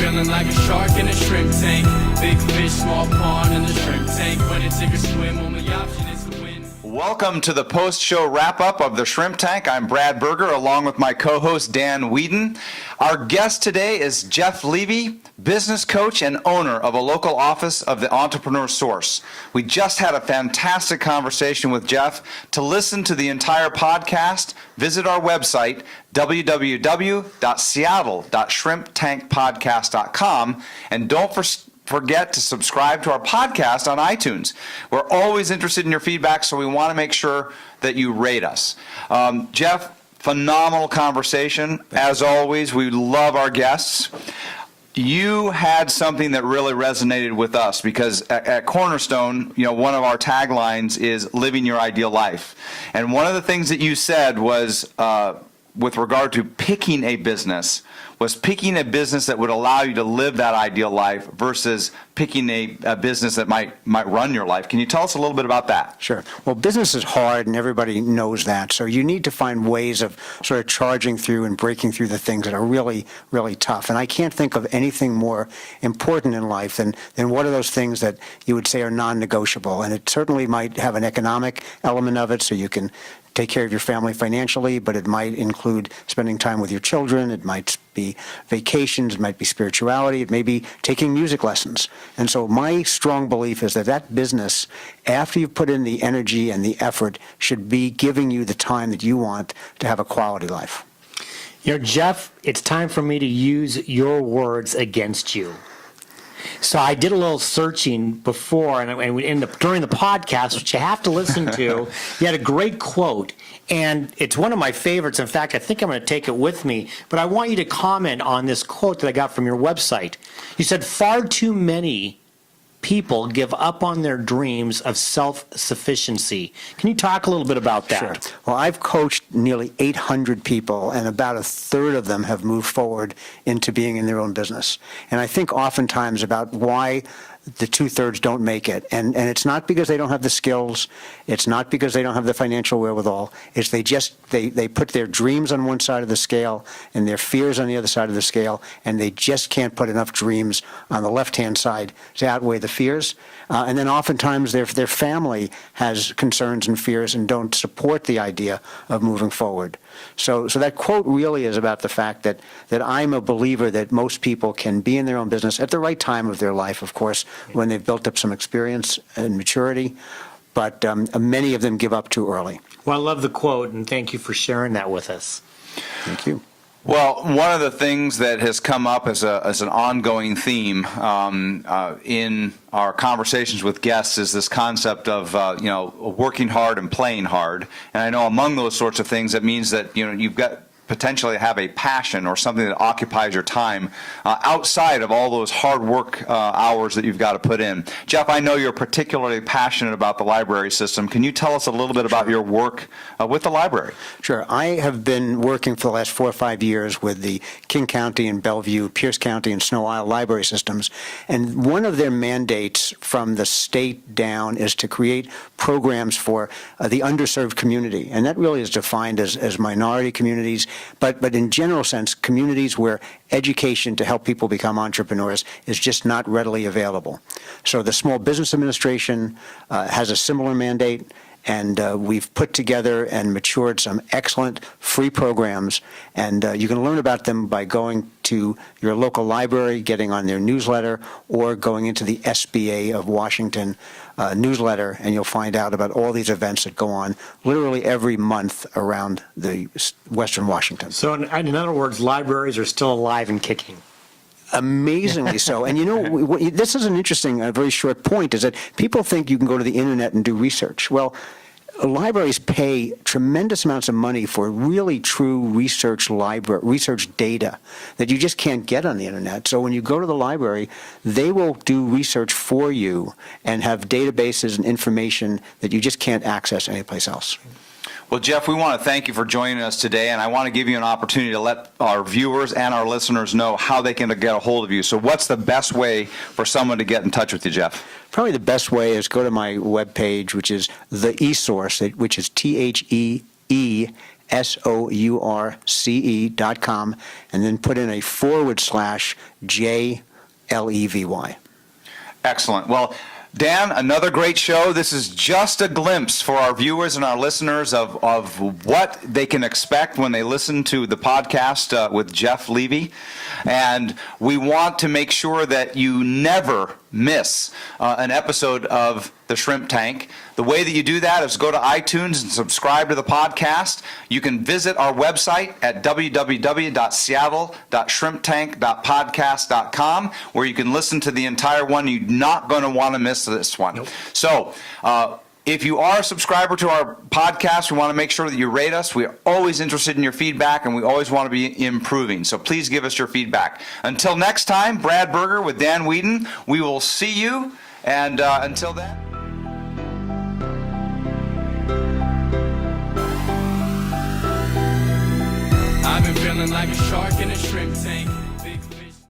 feeling like a shark in a shrimp tank. Big fish, small pond in the shrimp tank. When it's sink or swim, only option is to win. Welcome to the post-show wrap-up of The Shrimp Tank. I'm Brad Berger, along with my co-host Dan Whedon. Our guest today is Jeff Levy, business coach and owner of a local office of the Entrepreneur Source. We just had a fantastic conversation with Jeff. To listen to the entire podcast, visit our website, www.seattle.shrimptankpodcast.com, and don't forget to subscribe to our podcast on iTunes. We're always interested in your feedback, so we want to make sure that you rate us. Jeff, phenomenal conversation. As always, we love our guests. You had something that really resonated with us because at Cornerstone, one of our taglines is living your ideal life. And one of the things that you said was, with regard to picking a business that would allow you to live that ideal life versus picking a business that might run your life. Can you tell us a little bit about that? Sure. Well, business is hard, and everybody knows that. So you need to find ways of sort of charging through and breaking through the things that are really, really tough. And I can't think of anything more important in life than what are those things that you would say are non-negotiable. And it certainly might have an economic element of it, so you can take care of your family financially, but it might include spending time with your children. It might be vacations. It might be spirituality. It may be taking music lessons. And so my strong belief is that business, after you've put in the energy and the effort, should be giving you the time that you want to have a quality life. Jeff, it's time for me to use your words against you. So I did a little searching before, and during the podcast, which you have to listen to, you had a great quote, and it's one of my favorites. In fact, I think I'm going to take it with me, but I want you to comment on this quote that I got from your website. You said, "Far too many people give up on their dreams of self-sufficiency." Can you talk a little bit about that? Sure. Well, I've coached nearly 800 people, and about a third of them have moved forward into being in their own business. And I think oftentimes about why the two-thirds don't make it. And it's not because they don't have the skills. It's not because they don't have the financial wherewithal. It's they put their dreams on one side of the scale and their fears on the other side of the scale, and they just can't put enough dreams on the left-hand side to outweigh the fears. And then oftentimes their family has concerns and fears and don't support the idea of moving forward. So that quote really is about the fact that I'm a believer that most people can be in their own business at the right time of their life, of course, when they've built up some experience and maturity, but many of them give up too early. Well, I love the quote, and thank you for sharing that with us. Thank you. Well, one of the things that has come up as an ongoing theme in our conversations with guests is this concept of working hard and playing hard. And I know among those sorts of things, it means that you've got potentially have a passion or something that occupies your time outside of all those hard work hours that you've got to put in. Jeff, I know you're particularly passionate about the library system. Can you tell us a little bit about your work with the library? Sure. I have been working for the last 4 or 5 years with the King County and Bellevue, Pierce County, and Snow Isle library systems. And one of their mandates from the state down is to create programs for the underserved community. And that really is defined as minority communities, but in general sense, communities where education to help people become entrepreneurs is just not readily available. So the Small Business Administration has a similar mandate, and we've put together and matured some excellent free programs, and you can learn about them by going to your local library, getting on their newsletter, or going into the SBA of Washington newsletter, and you'll find out about all these events that go on literally every month around the Western Washington. So in other words, libraries are still alive and kicking. Amazingly so. And this is an interesting, very short point, is that people think you can go to the internet and do research. Well, libraries pay tremendous amounts of money for really true research data that you just can't get on the internet. So when you go to the library, they will do research for you and have databases and information that you just can't access anyplace else. Well, Jeff, we want to thank you for joining us today, and I want to give you an opportunity to let our viewers and our listeners know how they can get a hold of you. So what's the best way for someone to get in touch with you, Jeff? Probably the best way is go to my webpage, which is the eSource, which is THEESOURCE, SOURCE.com, and then put in a /JLEVY. Excellent. Well, Dan, another great show. This is just a glimpse for our viewers and our listeners of what they can expect when they listen to the podcast with Jeff Levy. And we want to make sure that you never miss an episode of The Shrimp Tank. The way that you do that is go to iTunes and subscribe to the podcast. You can visit our website at www.seattle.shrimptank.podcast.com, where you can listen to the entire one. You're not going to want to miss this one. Nope. So, if you are a subscriber to our podcast, we want to make sure that you rate us. We are always interested in your feedback, and we always want to be improving. So please give us your feedback. Until next time, Brad Berger with Dan Whedon. We will see you, and until then. I've been feeling like a shark in a shrimp tank.